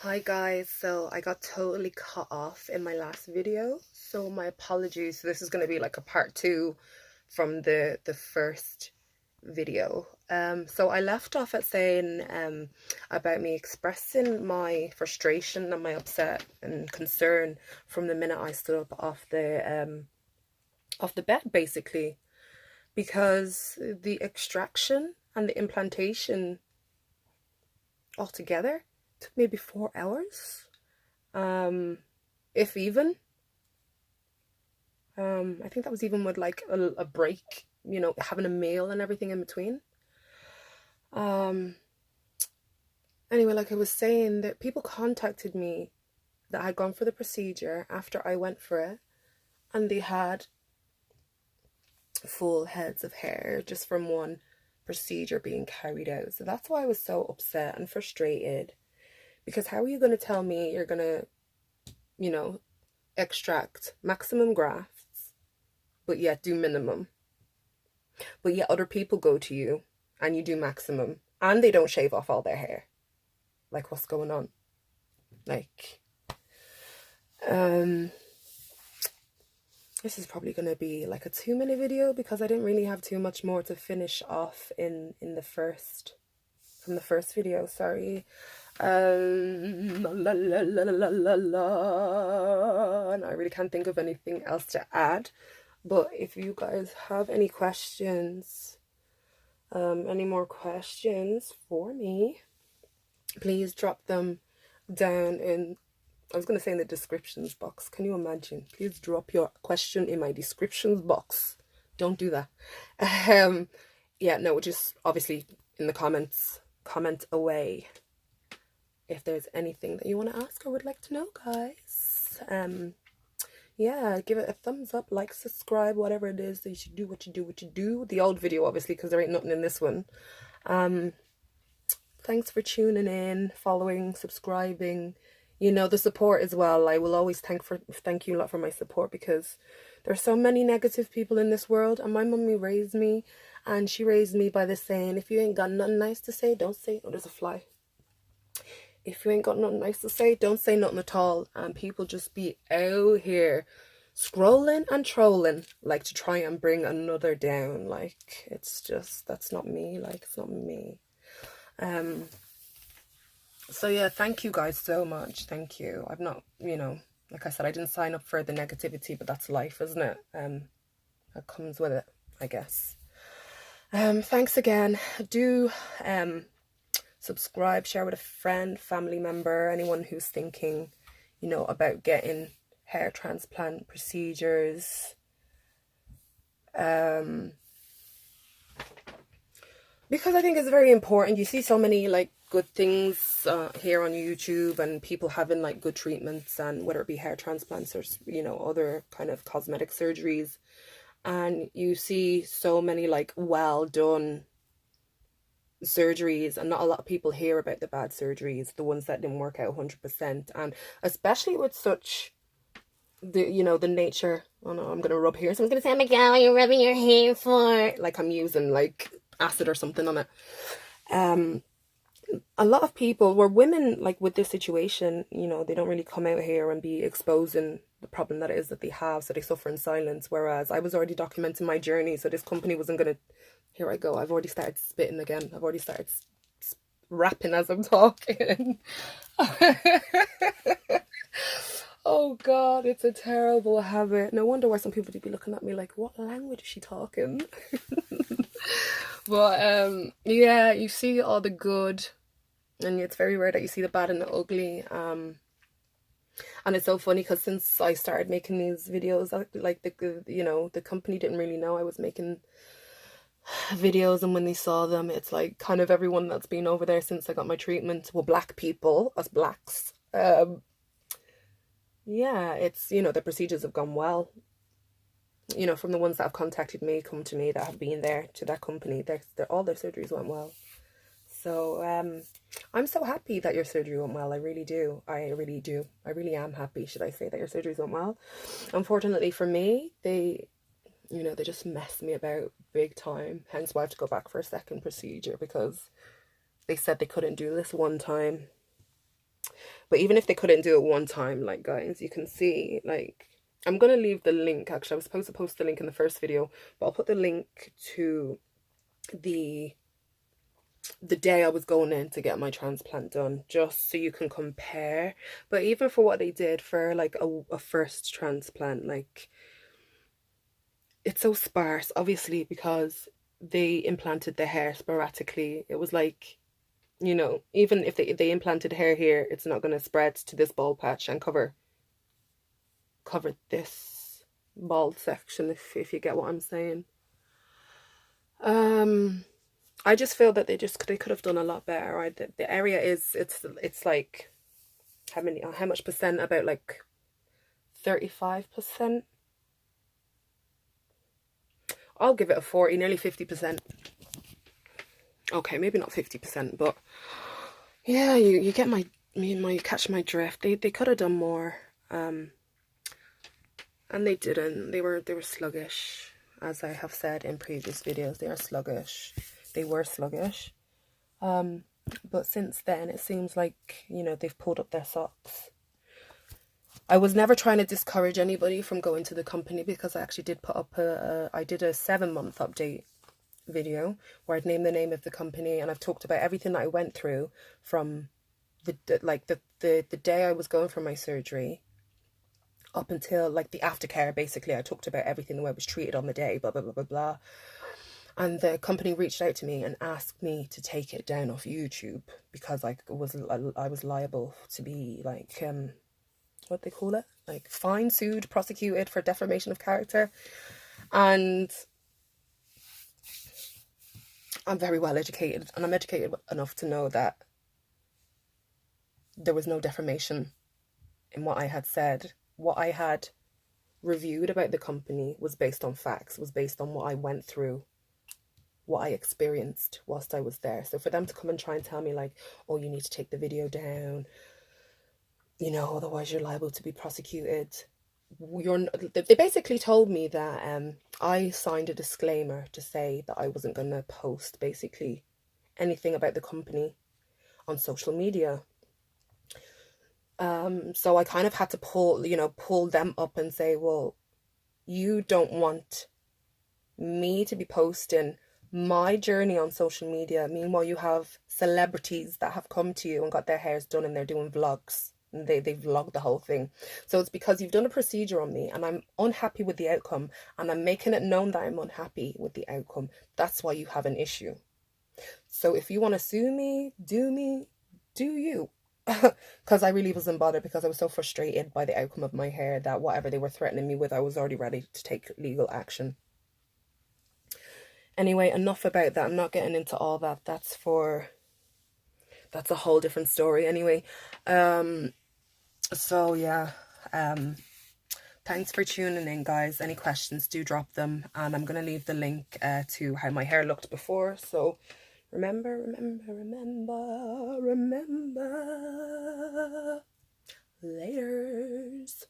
Hi guys, so I got totally cut off in my last video, so my apologies. This is going to be like a part two from the first video. So I left off at saying about me expressing my frustration and my upset and concern from the minute I stood up off the bed, basically, because the extraction and the implantation altogether took maybe 4 hours, if even. I think that was even with like a break, having a meal and everything in between. Um, anyway, like I was saying, that people contacted me that I had gone for the procedure after I went for it, and they had full heads of hair just from one procedure being carried out. So that's why I was so upset and frustrated. Because how are you going to tell me you're going to, extract maximum grafts, but yet do minimum? But yet other people go to you and you do maximum and they don't shave off all their hair. Like, what's going on? Like, this is probably going to be like a 2-minute video because I didn't really have too much more to finish off from the first video, sorry. And I really can't think of anything else to add, but if you guys have any questions, any more questions for me, please drop them down in, I was going to say in the descriptions box. Can you imagine? Please drop your question in my descriptions box. Don't do that. Yeah, no, just obviously in the comments, comment away if there's anything that you want to ask or would like to know, guys. Yeah, give it a thumbs up, like, subscribe, whatever it is that you should do. What you do. The old video, obviously, because there ain't nothing in this one. Thanks for tuning in, following, subscribing. The support as well. I will always thank you a lot for my support, because there's so many negative people in this world, and my mummy raised me, and she raised me by the saying, if you ain't got nothing nice to say, don't say. Oh, there's a fly. If you ain't got nothing nice to say, don't say nothing at all. And people just be out here scrolling and trolling, like, to try and bring another down. Like, it's just, that's not me. Like, it's not me. So yeah, thank you guys so much. Thank you. I've not, like I said, I didn't sign up for the negativity, but that's life, isn't it? That comes with it, I guess. Thanks again. Do subscribe, share with a friend, family member, anyone who's thinking, about getting hair transplant procedures. Because I think it's very important. You see so many like good things here on YouTube, and people having like good treatments, and whether it be hair transplants or other kind of cosmetic surgeries, and you see so many like well done surgeries, and not a lot of people hear about the bad surgeries, the ones that didn't work out 100%, and especially with such the nature. Oh no, I'm gonna rub here, so I'm gonna say, oh my god, what are you rubbing your hair for? Like I'm using like acid or something on it. A lot of people, were women, like with this situation, they don't really come out here and be exposing the problem that it is that they have, so they suffer in silence. Whereas I was already documenting my journey, so this company wasn't gonna. Here I go. I've already started spitting again. I've already started rapping as I'm talking. Oh God, it's a terrible habit. No wonder why some people would be looking at me like, what language is she talking? But yeah, you see all the good, and it's very rare that you see the bad and the ugly. And it's so funny because since I started making these videos, like the company didn't really know I was making videos, and when they saw them, it's like kind of everyone that's been over there since I got my treatment, well, black people, us blacks, yeah, it's the procedures have gone well. From the ones that have contacted me, come to me, that have been there to that company, they're all their surgeries went well. So I'm so happy that your surgery went well. I really do. I really am happy, should I say, that your surgeries went well. Unfortunately for me, they just messed me about big time. Hence why I have to go back for a second procedure, because they said they couldn't do this one time. But even if they couldn't do it one time, like, guys, you can see, like, I'm gonna leave the link. Actually, I was supposed to post the link in the first video, but I'll put the link to the day I was going in to get my transplant done, just so you can compare. But even for what they did for like a first transplant, like, it's so sparse, obviously, because they implanted the hair sporadically. It was like, you know, even if they implanted hair here, it's not going to spread to this bald patch and cover this bald section, if you get what I'm saying. I just feel that they could have done a lot better. Right, the area is, it's like, how much percent? About like 35%. I'll give it a 40, nearly 50%. Okay, maybe not 50%, but yeah, you get you catch my drift. They could have done more, and they didn't. They were sluggish, as I have said in previous videos. They are sluggish. They were sluggish. But since then, it seems like, you know, they've pulled up their socks. I was never trying to discourage anybody from going to the company, because I actually did put up I did a 7-month update video where I'd named the name of the company, and I've talked about everything that I went through from the day I was going for my surgery up until like the aftercare. Basically, I talked about everything, the way I was treated on the day, blah blah blah blah blah. And the company reached out to me and asked me to take it down off YouTube, because I was liable to be like what they call it, like fined, sued, prosecuted for defamation of character. And I'm very well educated, and I'm educated enough to know that there was no defamation in what I had said. What I had reviewed about the company was based on facts, was based on what I went through, what I experienced whilst I was there. So for them to come and try and tell me like, oh, you need to take the video down, you know, otherwise you're liable to be prosecuted. They basically told me that I signed a disclaimer to say that I wasn't going to post basically anything about the company on social media. So I kind of had to pull them up and say, well, you don't want me to be posting my journey on social media. Meanwhile, you have celebrities that have come to you and got their hairs done, and they're doing vlogs. And they vlog the whole thing. So it's because you've done a procedure on me and I'm unhappy with the outcome, and I'm making it known that I'm unhappy with the outcome. That's why you have an issue. So if you want to sue me, do you? Because I really wasn't bothered, because I was so frustrated by the outcome of my hair that whatever they were threatening me with, I was already ready to take legal action. Anyway, enough about that. I'm not getting into all that. That's a whole different story. Anyway, so yeah, thanks for tuning in, guys. Any questions, do drop them, and I'm gonna leave the link to how my hair looked before. So remember, laters.